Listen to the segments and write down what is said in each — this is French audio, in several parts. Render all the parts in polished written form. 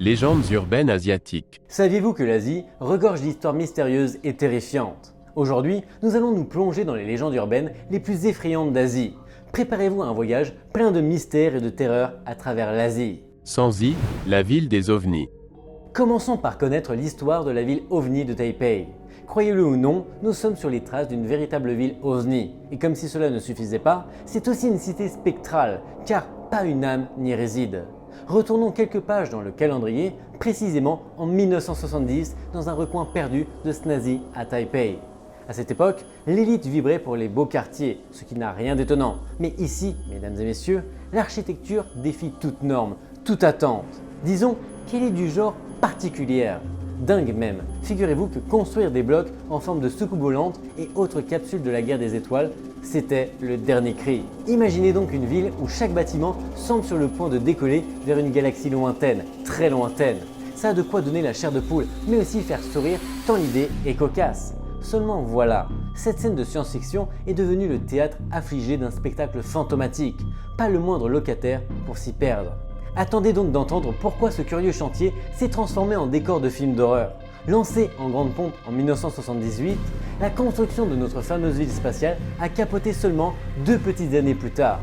Légendes urbaines asiatiques. Saviez-vous que l'Asie regorge d'histoires mystérieuses et terrifiantes? Aujourd'hui, nous allons nous plonger dans les légendes urbaines les plus effrayantes d'Asie. Préparez-vous à un voyage plein de mystères et de terreur à travers l'Asie. Sanxi, la ville des ovnis. Commençons par connaître l'histoire de la ville ovni de Taipei. Croyez-le ou non, nous sommes sur les traces d'une véritable ville ovni. Et comme si cela ne suffisait pas, c'est aussi une cité spectrale, car pas une âme n'y réside. Retournons quelques pages dans le calendrier, précisément en 1970, dans un recoin perdu de Snazhi à Taipei. À cette époque, l'élite vibrait pour les beaux quartiers, ce qui n'a rien d'étonnant. Mais ici, mesdames et messieurs, l'architecture défie toute norme, toute attente. Disons qu'elle est du genre particulière. Dingue même. Figurez-vous que construire des blocs en forme de soucoupe volante et autres capsules de la guerre des étoiles, c'était le dernier cri. Imaginez donc une ville où chaque bâtiment semble sur le point de décoller vers une galaxie lointaine, très lointaine. Ça a de quoi donner la chair de poule, mais aussi faire sourire tant l'idée est cocasse. Seulement voilà, cette scène de science-fiction est devenue le théâtre affligé d'un spectacle fantomatique. Pas le moindre locataire pour s'y perdre. Attendez donc d'entendre pourquoi ce curieux chantier s'est transformé en décor de film d'horreur. Lancé en grande pompe en 1978, la construction de notre fameuse ville spatiale a capoté seulement 2 petites années plus tard.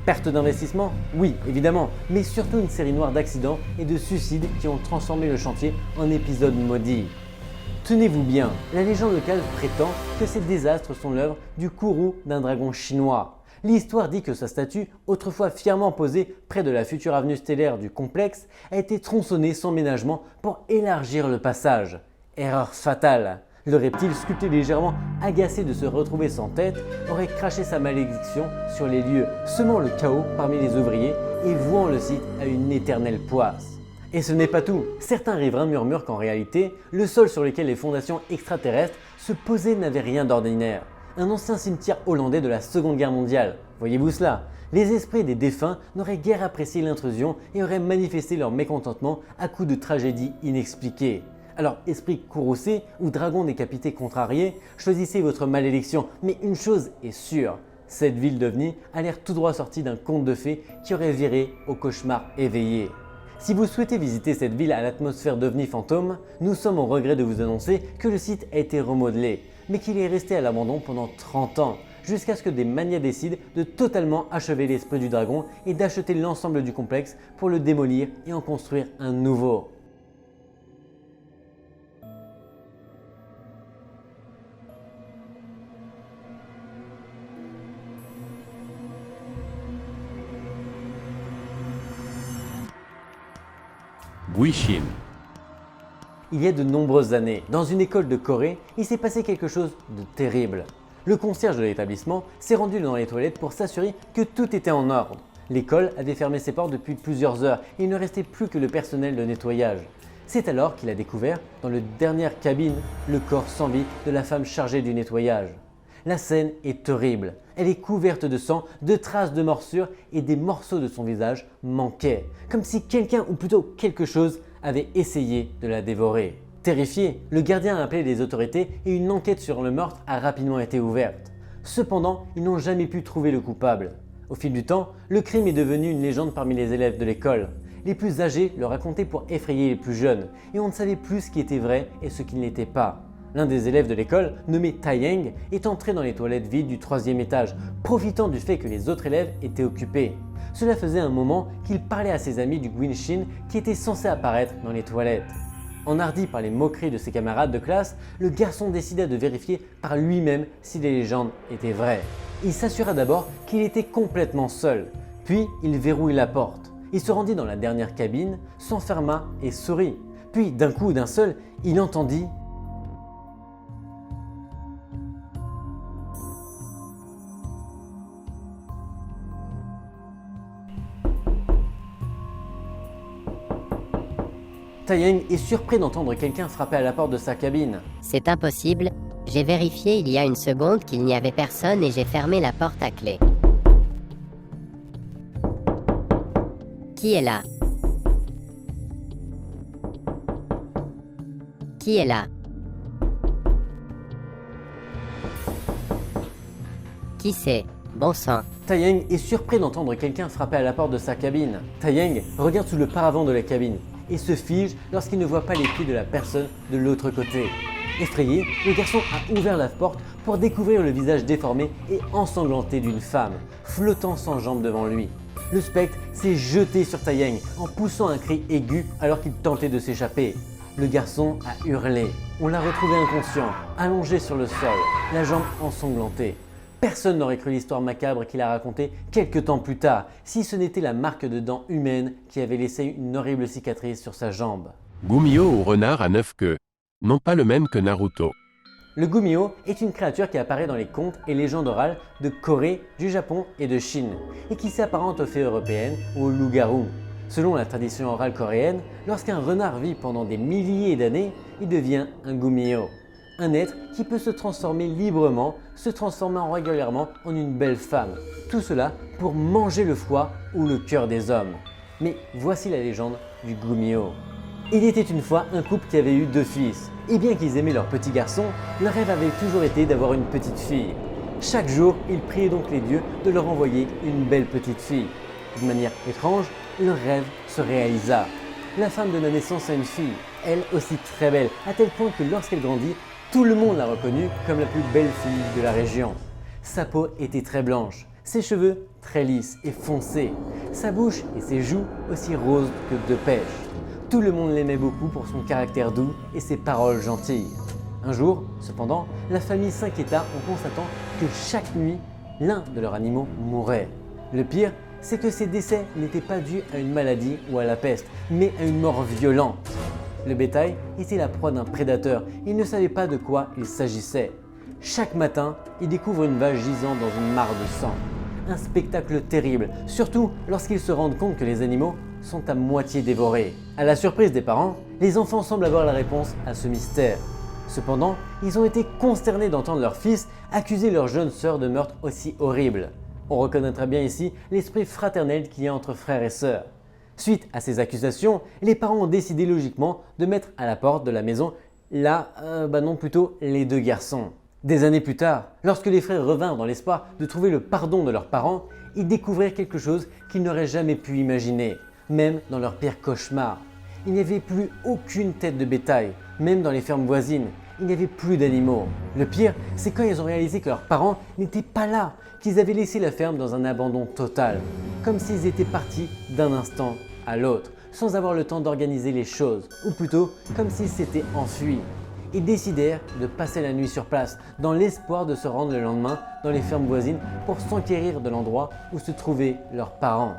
Perte d'investissement? Oui, évidemment, mais surtout une série noire d'accidents et de suicides qui ont transformé le chantier en épisode maudit. Tenez-vous bien, la légende locale prétend que ces désastres sont l'œuvre du courroux d'un dragon chinois. L'histoire dit que sa statue, autrefois fièrement posée près de la future avenue stellaire du complexe, a été tronçonnée sans ménagement pour élargir le passage. Erreur fatale. Le reptile, sculpté légèrement agacé de se retrouver sans tête, aurait craché sa malédiction sur les lieux, semant le chaos parmi les ouvriers et vouant le site à une éternelle poisse. Et ce n'est pas tout. Certains riverains murmurent qu'en réalité, le sol sur lequel les fondations extraterrestres se posaient n'avait rien d'ordinaire. Un ancien cimetière hollandais de la Seconde Guerre mondiale. Voyez-vous cela? Les esprits des défunts n'auraient guère apprécié l'intrusion et auraient manifesté leur mécontentement à coups de tragédies inexpliquées. Alors, esprit courroucé ou dragon décapité contrarié, choisissez votre malédiction, mais une chose est sûre, cette ville d'OVNI a l'air tout droit sortie d'un conte de fées qui aurait viré au cauchemar éveillé. Si vous souhaitez visiter cette ville à l'atmosphère d'OVNI fantôme, nous sommes au regret de vous annoncer que le site a été remodelé, mais qu'il est resté à l'abandon pendant 30 ans, jusqu'à ce que des manias décident de totalement achever l'esprit du dragon et d'acheter l'ensemble du complexe pour le démolir et en construire un nouveau. Guixin. Il y a de nombreuses années, dans une école de Corée, il s'est passé quelque chose de terrible. Le concierge de l'établissement s'est rendu dans les toilettes pour s'assurer que tout était en ordre. L'école avait fermé ses portes depuis plusieurs heures et il ne restait plus que le personnel de nettoyage. C'est alors qu'il a découvert, dans la dernière cabine, le corps sans vie de la femme chargée du nettoyage. La scène est horrible. Elle est couverte de sang, de traces de morsures et des morceaux de son visage manquaient, comme si quelqu'un ou plutôt quelque chose avait essayé de la dévorer. Terrifié, le gardien a appelé les autorités et une enquête sur le meurtre a rapidement été ouverte. Cependant, ils n'ont jamais pu trouver le coupable. Au fil du temps, le crime est devenu une légende parmi les élèves de l'école. Les plus âgés le racontaient pour effrayer les plus jeunes et on ne savait plus ce qui était vrai et ce qui ne l'était pas. L'un des élèves de l'école, nommé Taeyang, est entré dans les toilettes vides du 3e étage, profitant du fait que les autres élèves étaient occupés. Cela faisait un moment qu'il parlait à ses amis du Guixin qui étaient censés apparaître dans les toilettes. Enhardi par les moqueries de ses camarades de classe, le garçon décida de vérifier par lui-même si les légendes étaient vraies. Il s'assura d'abord qu'il était complètement seul, puis il verrouille la porte. Il se rendit dans la dernière cabine, s'enferma et sourit. Puis d'un coup, d'un seul, il entendit « Taeyang est surpris d'entendre quelqu'un frapper à la porte de sa cabine. C'est impossible. J'ai vérifié il y a une seconde qu'il n'y avait personne et j'ai fermé la porte à clé. Qui est là? Qui est là? Qui c'est? Bon sang. Taeyang est surpris d'entendre quelqu'un frapper à la porte de sa cabine. Taeyang regarde sous le paravent de la cabine. et se fige lorsqu'il ne voit pas les pieds de la personne de l'autre côté. Effrayé, le garçon a ouvert la porte pour découvrir le visage déformé et ensanglanté d'une femme, flottant sans jambes devant lui. Le spectre s'est jeté sur Taeyang en poussant un cri aigu alors qu'il tentait de s'échapper. Le garçon a hurlé. On l'a retrouvé inconscient, allongé sur le sol, la jambe ensanglantée. Personne n'aurait cru l'histoire macabre qu'il a racontée quelques temps plus tard, si ce n'était la marque de dents humaines qui avait laissé une horrible cicatrice sur sa jambe. Gumio ou renard à 9 queues. Non pas le même que Naruto. Le Gumio est une créature qui apparaît dans les contes et légendes orales de Corée, du Japon et de Chine, et qui s'apparente aux fées européennes ou aux loups-garous. Selon la tradition orale coréenne, lorsqu'un renard vit pendant des milliers d'années, il devient un Gumio. Un être qui peut se transformer librement, se transformant régulièrement en une belle femme. Tout cela pour manger le foie ou le cœur des hommes. Mais voici la légende du Gumio. Il était une fois un couple qui avait eu 2 fils. Et bien qu'ils aimaient leur petit garçon, leur rêve avait toujours été d'avoir une petite fille. Chaque jour, ils priaient donc les dieux de leur envoyer une belle petite fille. D'une manière étrange, leur rêve se réalisa. La femme donna naissance à une fille, elle aussi très belle, à tel point que lorsqu'elle grandit, tout le monde l'a reconnue comme la plus belle fille de la région. Sa peau était très blanche, ses cheveux très lisses et foncés, sa bouche et ses joues aussi roses que de pêche. Tout le monde l'aimait beaucoup pour son caractère doux et ses paroles gentilles. Un jour, cependant, la famille s'inquiéta en constatant que chaque nuit, l'un de leurs animaux mourait. Le pire, c'est que ces décès n'étaient pas dus à une maladie ou à la peste, mais à une mort violente. Le bétail était la proie d'un prédateur et il ne savait pas de quoi il s'agissait. Chaque matin, il découvre une vache gisant dans une mare de sang. Un spectacle terrible, surtout lorsqu'ils se rendent compte que les animaux sont à moitié dévorés. À la surprise des parents, les enfants semblent avoir la réponse à ce mystère. Cependant, ils ont été consternés d'entendre leur fils accuser leur jeune sœur de meurtre aussi horrible. On reconnaîtra bien ici l'esprit fraternel qu'il y a entre frères et sœurs. Suite à ces accusations, les parents ont décidé logiquement de mettre à la porte de la maison les 2 garçons. Des années plus tard, lorsque les frères revinrent dans l'espoir de trouver le pardon de leurs parents, ils découvrirent quelque chose qu'ils n'auraient jamais pu imaginer, même dans leurs pires cauchemars. Il n'y avait plus aucune tête de bétail, même dans les fermes voisines. Il n'y avait plus d'animaux. Le pire, c'est quand ils ont réalisé que leurs parents n'étaient pas là, qu'ils avaient laissé la ferme dans un abandon total, comme s'ils étaient partis d'un instant à l'autre, sans avoir le temps d'organiser les choses, ou plutôt comme s'ils s'étaient enfuis. Ils décidèrent de passer la nuit sur place, dans l'espoir de se rendre le lendemain dans les fermes voisines pour s'enquérir de l'endroit où se trouvaient leurs parents.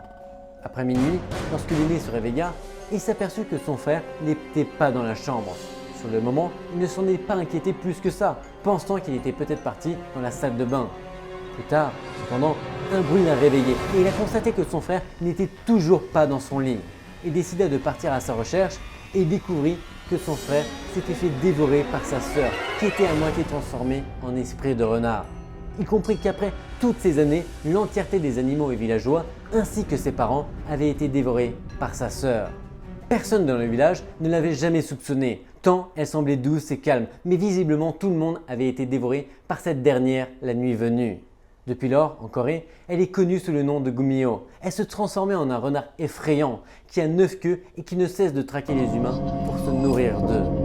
Après minuit, lorsque l'aîné se réveilla, il s'aperçut que son frère n'était pas dans la chambre. Sur le moment, il ne s'en est pas inquiété plus que ça, pensant qu'il était peut-être parti dans la salle de bain. Plus tard, cependant, un bruit l'a réveillé et il a constaté que son frère n'était toujours pas dans son lit. Il décida de partir à sa recherche et découvrit que son frère s'était fait dévorer par sa sœur, qui était à moitié transformée en esprit de renard. Il comprit qu'après toutes ces années, l'entièreté des animaux et villageois, ainsi que ses parents, avaient été dévorés par sa sœur. Personne dans le village ne l'avait jamais soupçonnée, tant elle semblait douce et calme, mais visiblement tout le monde avait été dévoré par cette dernière la nuit venue. Depuis lors, en Corée, elle est connue sous le nom de Gumio. Elle se transformait en un renard effrayant, qui a 9 queues et qui ne cesse de traquer les humains pour se nourrir d'eux.